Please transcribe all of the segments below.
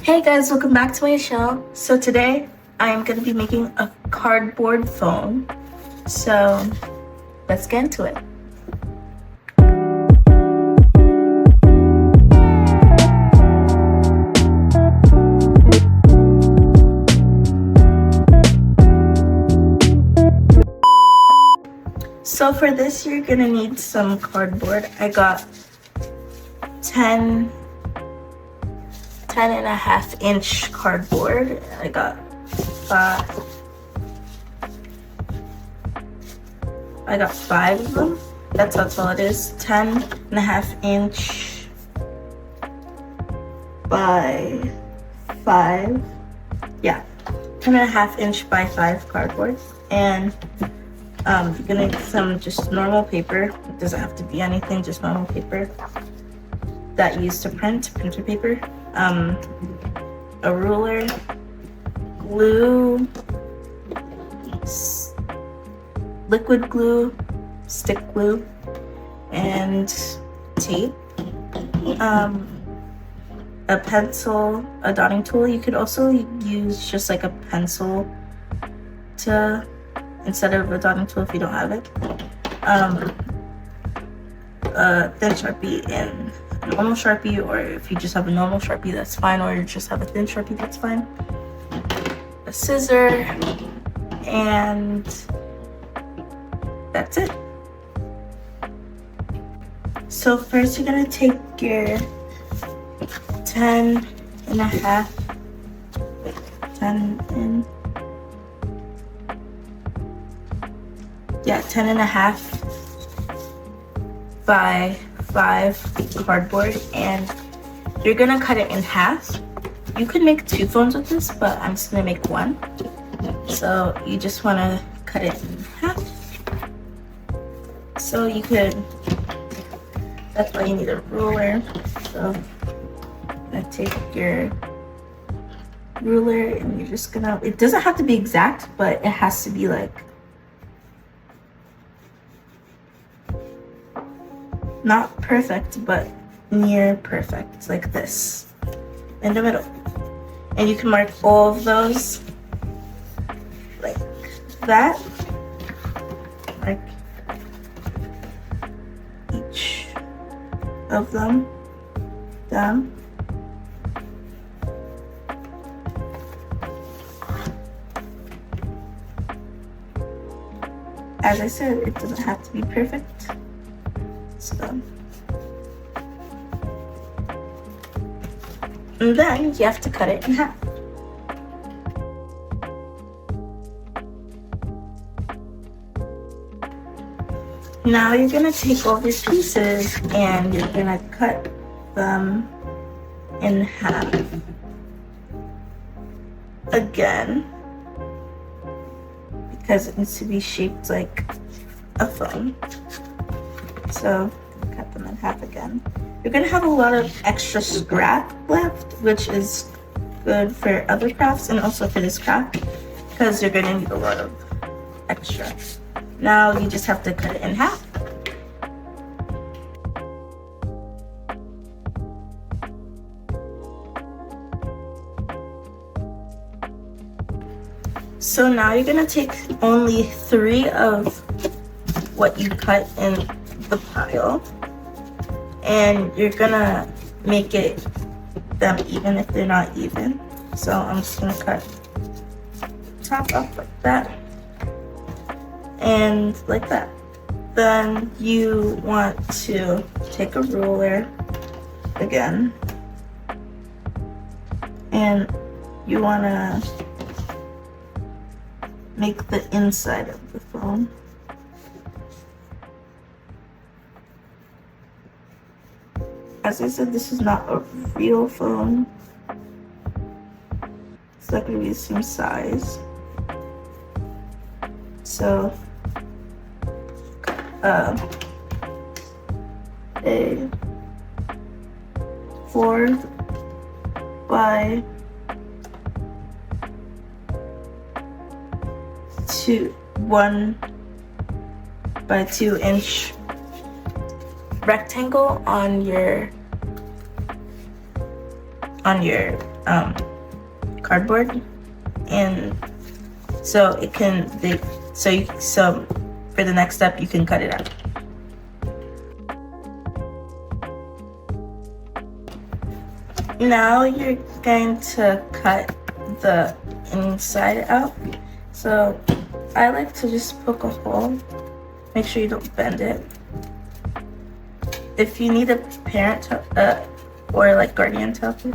Hey guys, welcome back to my channel. So today I am going to be making a cardboard phone. So let's get into it. So for this you're going to need some cardboard. I got 10.5-inch cardboard. I got 5 of them. That's how tall it is. 10.5-inch by 5. Yeah, 10.5-inch by 5 cardboard. And you're gonna need some just normal paper. It doesn't have to be anything, just normal paper that you use to print, printer paper. A ruler, glue, liquid glue, stick glue, and tape. A pencil, a dotting tool. You could also use just like a pencil instead of a dotting tool if you don't have it. A thin Sharpie and a normal Sharpie, or if you just have a normal Sharpie, that's fine, or you just have a thin Sharpie, that's fine. A scissor, and that's it. So first you're gonna take your 10.5 by 5 cardboard, and you're gonna cut it in half. You could make 2 phones with this, but I'm just gonna make 1. So you just wanna cut it in half. So you could, that's why you need a ruler. So you're gonna take your ruler and you're just gonna, it doesn't have to be exact, but it has to be like not perfect, but near perfect, like this, in the middle. And you can mark all of those like that, like each of them down. As I said, it doesn't have to be perfect. So, and then you have to cut it in half. Now you're gonna take all these pieces and you're gonna cut them in half again, because it needs to be shaped like a phone. So cut them in half again. You're gonna have a lot of extra scrap left, which is good for other crafts and also for this craft, because you're gonna need a lot of extra. Now you just have to cut it in half. So now you're gonna take only 3 of what you cut in the pile, and you're gonna make them even if they're not even. So I'm just gonna cut top up like that and like that. Then you want to take a ruler again, and you want to make the inside of the phone. As I said, this is not a real phone. It's not going to be the same size. So, a 4 by 1 by 2 inch rectangle on your on your cardboard, and so it can so for the next step you can cut it out. Now you're going to cut the inside out. So I like to just poke a hole. Make sure you don't bend it. If you need a parent or like guardian to help you,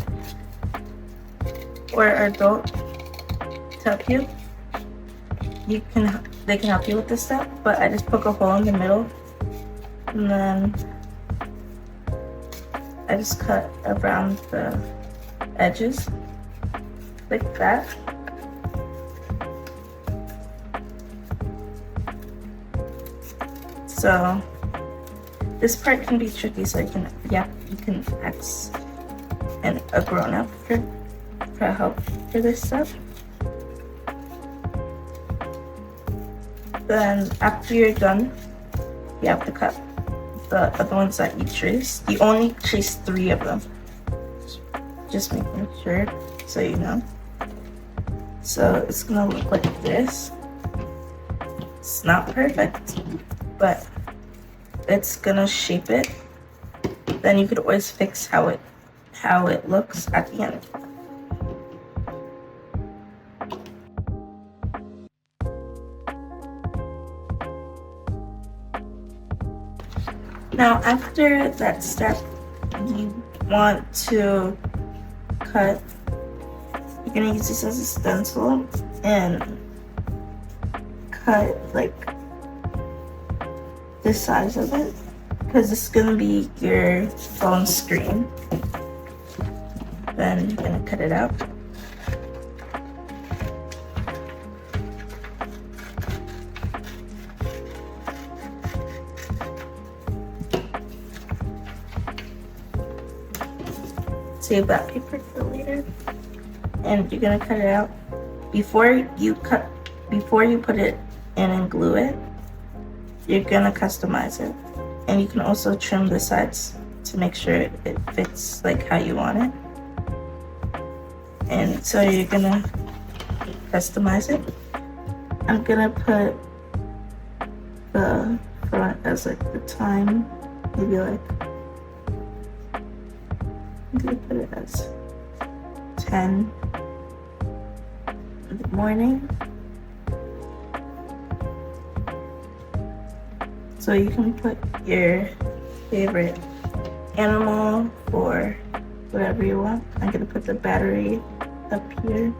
or adult to help you, they can help you with this step. But I just poke a hole in the middle, and then I just cut around the edges like that. So this part can be tricky, so you can ask a grown-up for help for this stuff. Then after you're done, you have to cut the other ones that you traced. You only traced 3 of them. Just making sure so you know. So it's gonna look like this. It's not perfect, but it's gonna shape it. Then you could always fix how it looks at the end. Now after that step, you want to cut. You're gonna use this as a stencil and cut like the size of it, because it's gonna be your phone screen. Then you're gonna cut it out. Save that paper for later. And you're gonna cut it out. Before you put it in and glue it, you're gonna customize it. And you can also trim the sides to make sure it fits like how you want it. And so you're gonna customize it. I'm gonna put the front as like the time, maybe like, I'm gonna put it as 10 in the morning. So you can put your favorite animal or whatever you want. I'm gonna put the battery up here.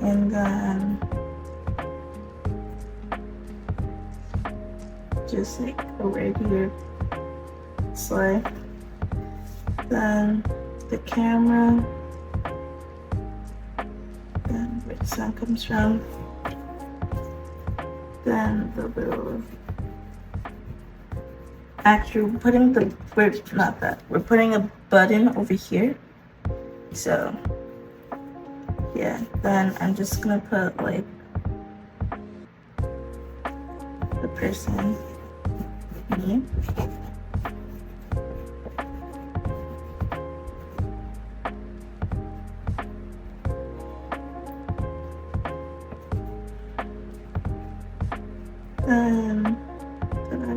And then just like a regular sleigh. Then the camera. Then where the sun comes from. Then the little. Actually, we're putting a button over here. So yeah, then I'm just gonna put like the person, me.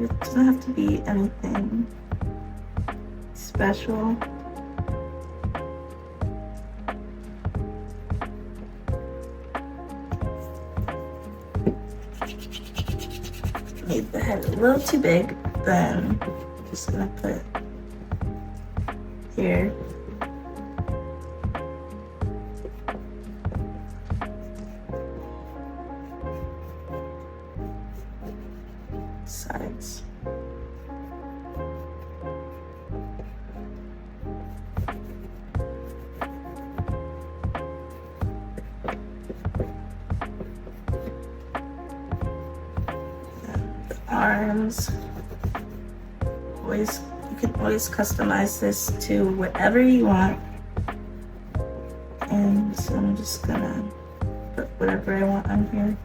It doesn't have to be anything special. Made the head a little too big, then I'm just gonna put here. Sides. Arms. You can always customize this to whatever you want. And so I'm just gonna put whatever I want on here.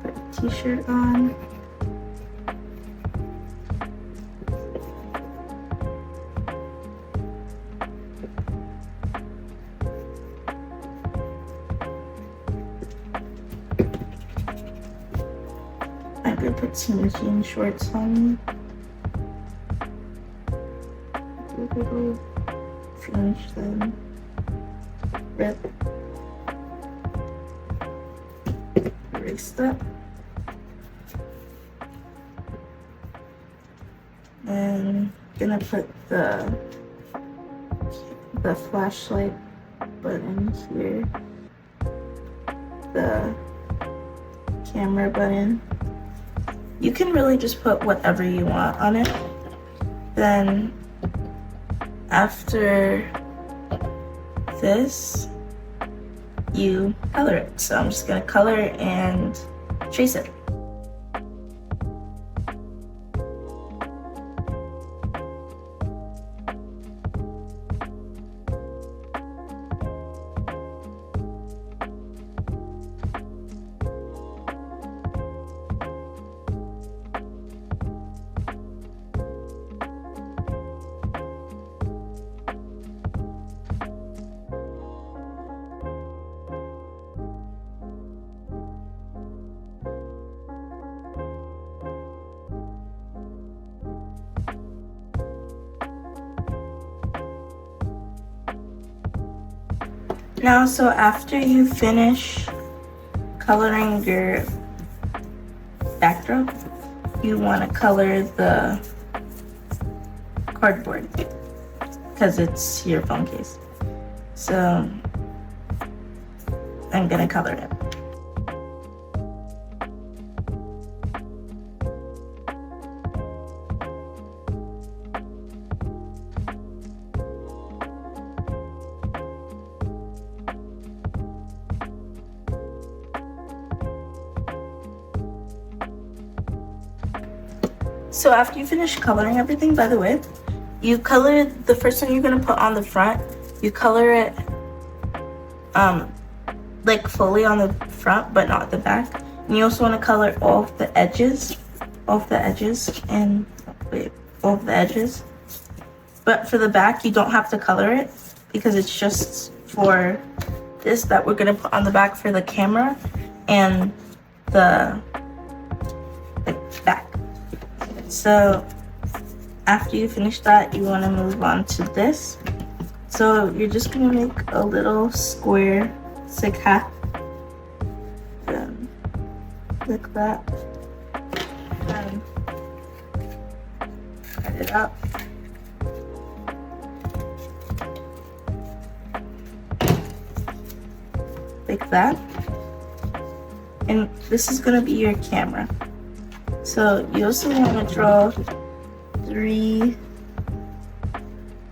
Put t-shirt on. I'm gonna put some jean shorts on. A little fringe then. Rip. Erase that. And gonna put the flashlight button here. The camera button. You can really just put whatever you want on it. Then after this, you color it. So I'm just gonna color and trace it. Now, so after you finish coloring your backdrop, you want to color the cardboard because it's your phone case. So I'm gonna color it. So after you finish coloring everything, by the way, you color the first one you're gonna put on the front. You color it like fully on the front, but not the back. And you also want to color all of the edges, and all of the edges. But for the back, you don't have to color it because it's just for this that we're gonna put on the back for the camera and the back. So after you finish that, you want to move on to this. So you're just gonna make a little square, it's like half, like that, and cut it up. Like that. And this is gonna be your camera. So you also want to draw 3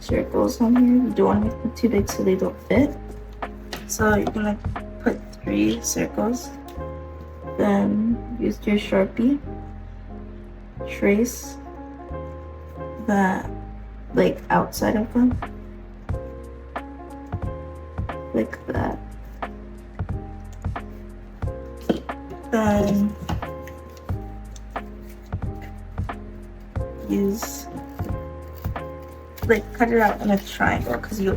circles on here. You don't want to make them too big so they don't fit. So you're gonna put 3 circles. Then use your Sharpie. Trace that like outside of them. Like that. Then use cut it out in a triangle because you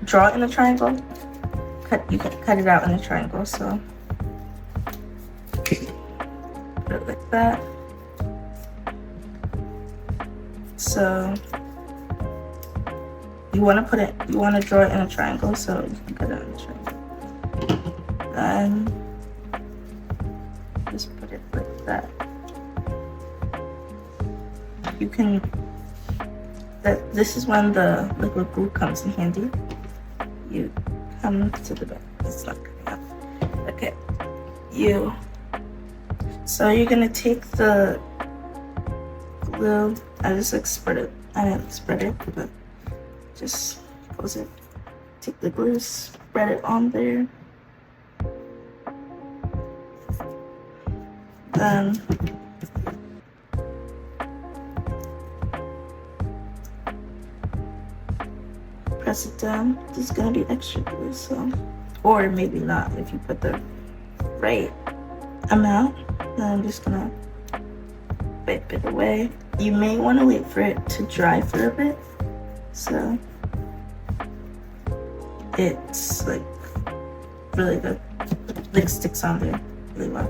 draw it in a triangle. You can cut it out in a triangle. So put it like that. So you want to draw it in a triangle. So you can cut it out in a triangle. Then just put it like that. You can. This is when the liquid glue comes in handy. You come to the back. It's not coming up. Okay. So you're gonna take the glue. I just spread it. I didn't spread it, but just close it. Take the glue, spread it on there. Then press it down. This is gonna be extra glue, so, or maybe not if you put the right amount. Then I'm just gonna wipe it away. You may want to wait for it to dry for a bit, so it's like really good, like sticks on there really well.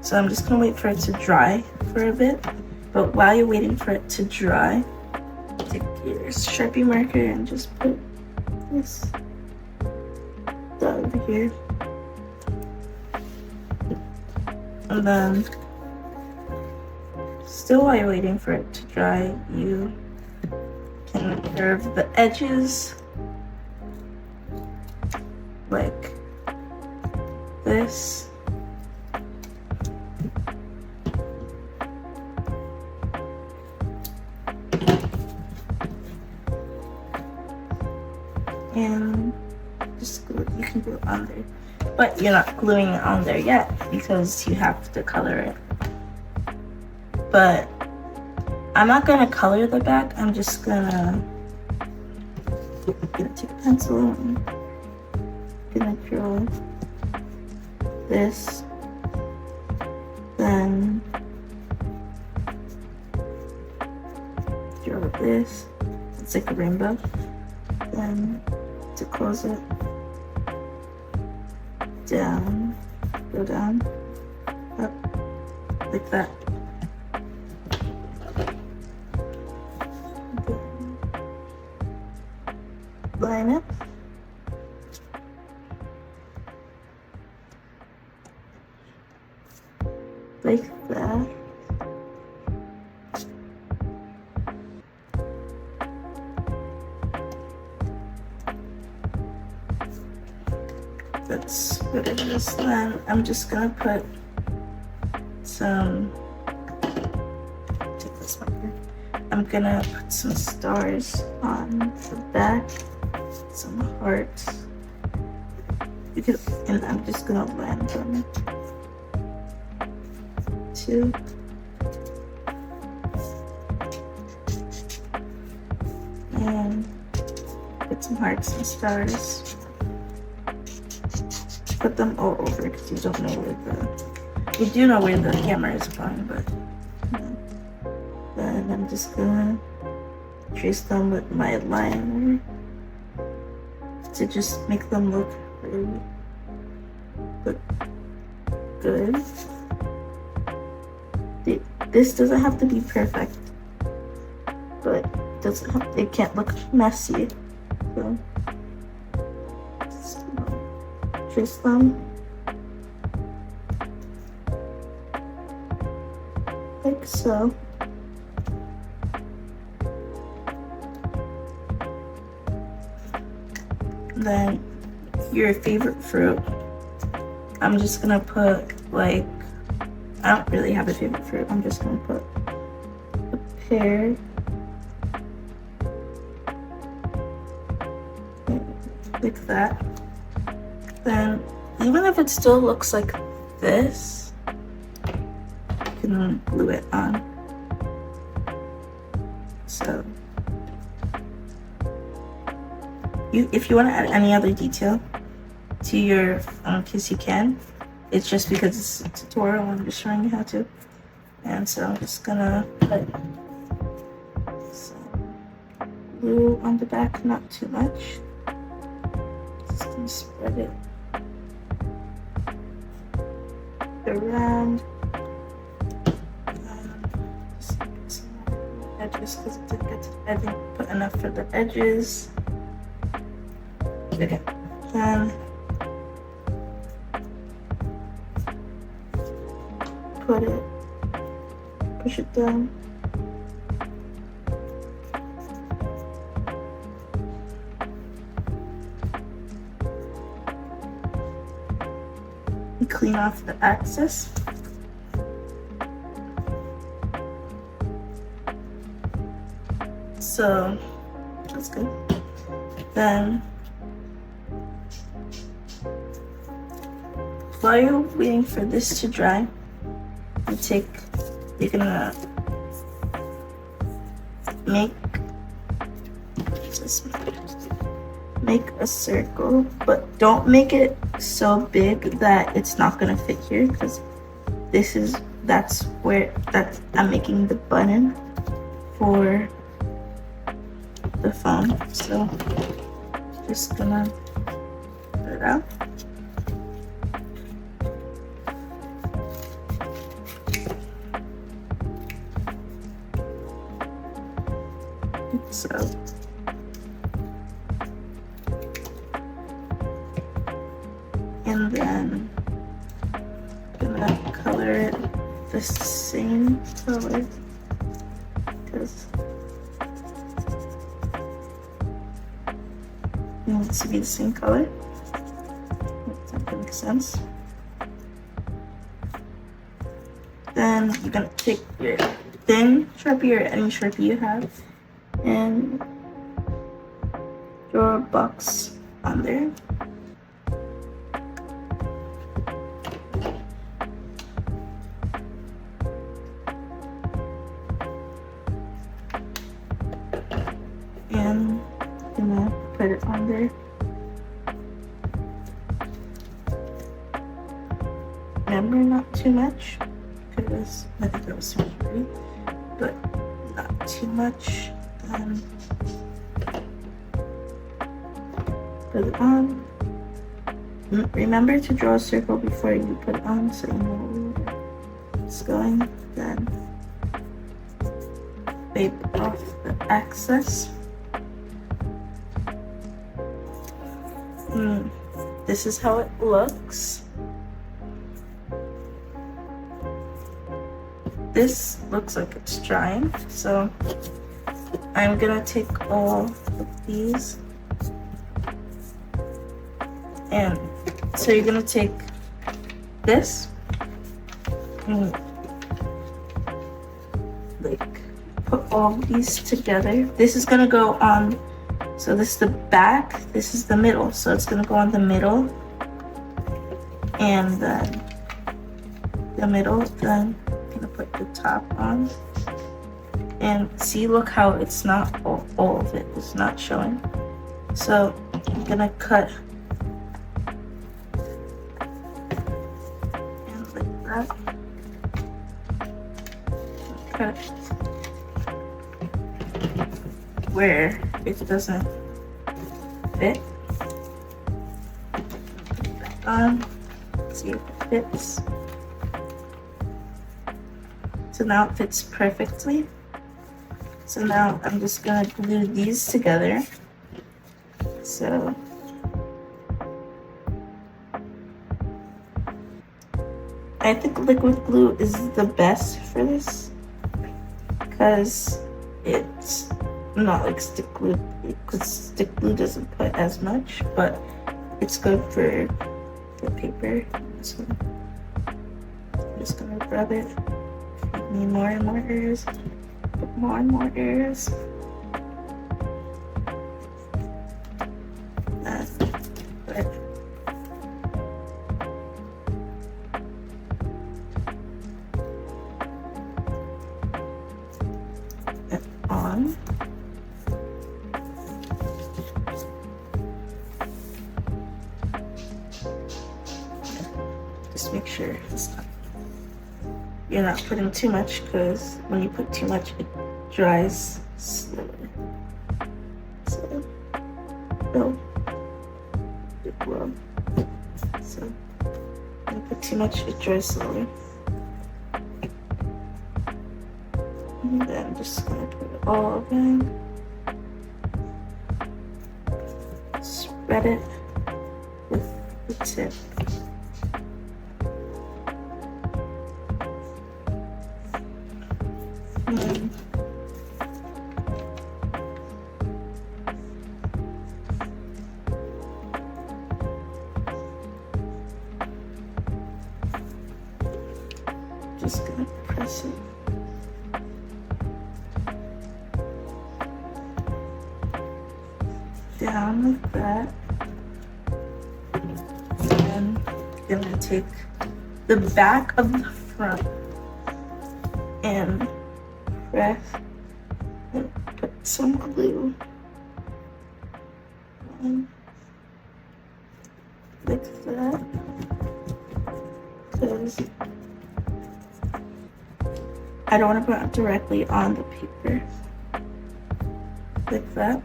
So I'm just gonna wait for it to dry for a bit. But while you're waiting for it to dry, take your Sharpie marker and just put this dot over here. And then, still while you're waiting for it to dry, you can curve the edges like this. And just glue, you can glue it on there, but you're not gluing it on there yet because you have to color it. But I'm not gonna color the back. I'm just gonna take a pencil and gonna draw this, then draw this. It's like a rainbow. Then to close it, down, go down, up, like that. Line it. Like that. That's what it is. Then I'm just gonna put some, take this marker. I'm gonna put some stars on the back, some hearts. And I'm just gonna land them too. And put some hearts and stars. Put them all over because you don't know where you do know where the camera is going, but then I'm just gonna trace them with my liner to just make them look really good. This doesn't have to be perfect, but it can't look messy. So trace them like so. Then your favorite fruit, I'm just gonna put like, I don't really have a favorite fruit. I'm just gonna put a pear, like that. Then even if it still looks like this, you can glue it on. So if you want to add any other detail to your kiss, you can. It's just because it's a tutorial, I'm just showing you how to. And so I'm just gonna put some glue on the back, not too much. Just gonna spread it around. Just get some more edges because it didn't get to, I didn't put enough for the edges. Okay, then put it, push it down. And clean off the excess. So that's good. Then while you're waiting for this to dry, you're gonna make a circle, but don't make it so big that it's not gonna fit here, because that's where I'm making the button for the phone. So just gonna put it out. So and then I'm gonna color it the same color because it needs to be the same color. If that makes sense. Then you're gonna take your thin Sharpie or any Sharpie you have and draw a box on there. And I'm gonna put it on there. Remember, not too much, because I think that was too pretty, but not too much. Put it on. Remember to draw a circle before you put it on so you know where it's going. Then wipe off the excess. This is how it looks. This looks like it's drying, so I'm gonna take all of these, and so you're gonna take this and like put all of these together. This is gonna go on, so this is the back, this is the middle, so it's gonna go on the middle, and then the middle, then put the top on. And see, look how it's not all of it is not showing. So I'm gonna cut and like that. Cut where it doesn't fit. Put it back on. See if it fits. So now it fits perfectly. So now I'm just gonna glue these together. So I think liquid glue is the best for this because it's not like stick glue, because stick glue doesn't put as much, but it's good for the paper. So I'm just gonna rub it. Need more and more areas. Put more and more areas. Put it on. Just make sure it's not. You're not putting too much, because when you put too much, it dries slower. So, it will. So, when you put too much, it dries slower. And then I'm just gonna put it all in. Spread it with the tip. Just gonna press it. Down like that. And then I'm gonna take the back of the front and press and put some glue on like that, because I don't want to put it directly on the paper. Like that.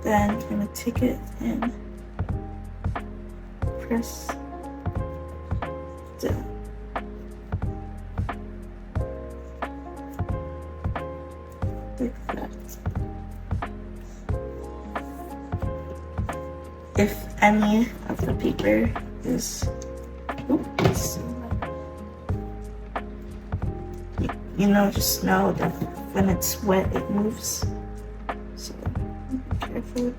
Then I'm going to take it and press down. Like that. If any of the paper is, oops, you know, just know that when it's wet, it moves. So be careful.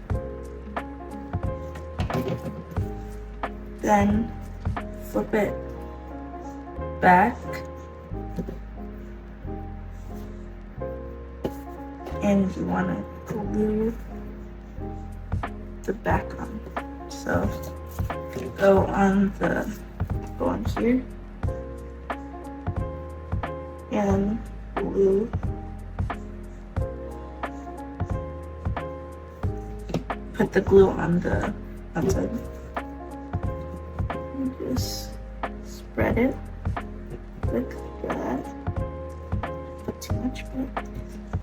Then flip it back. And you want to glue the back on. So go on here and glue put the glue on the outside. And just spread it like that. Put too much, but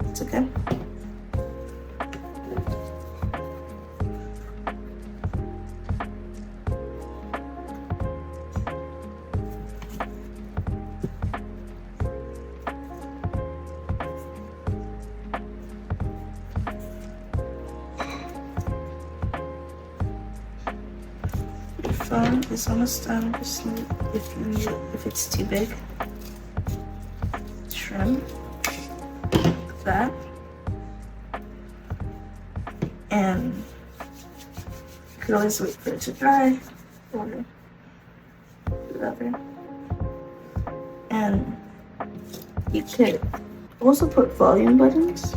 it's okay. Your phone is almost done. Just need, if it's too big, trim like that, and you could always wait for it to dry or whatever. And you could also put volume buttons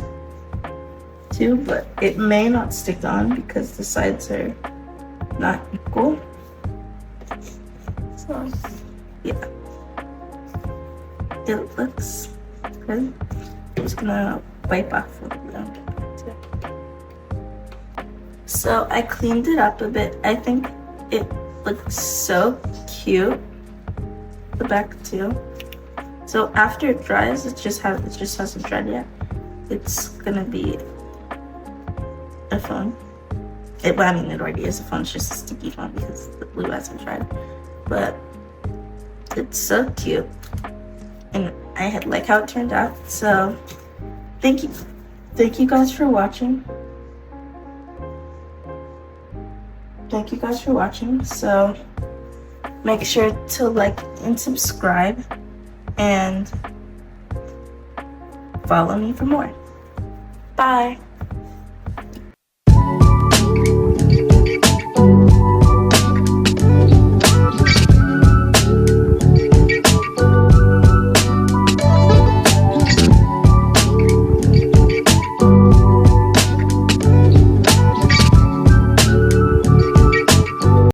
too, but it may not stick on because the sides are not equal. So yeah, it looks good. I'm just gonna wipe off a little bit. So I cleaned it up a bit. I think it looks so cute. The back too. So after it dries, it just hasn't dried yet. It's gonna be a phone. It already is a phone. It's just a sticky phone because the glue hasn't dried. But it's so cute, and I like how it turned out. So thank you guys for watching. So make sure to like and subscribe and follow me for more. Bye.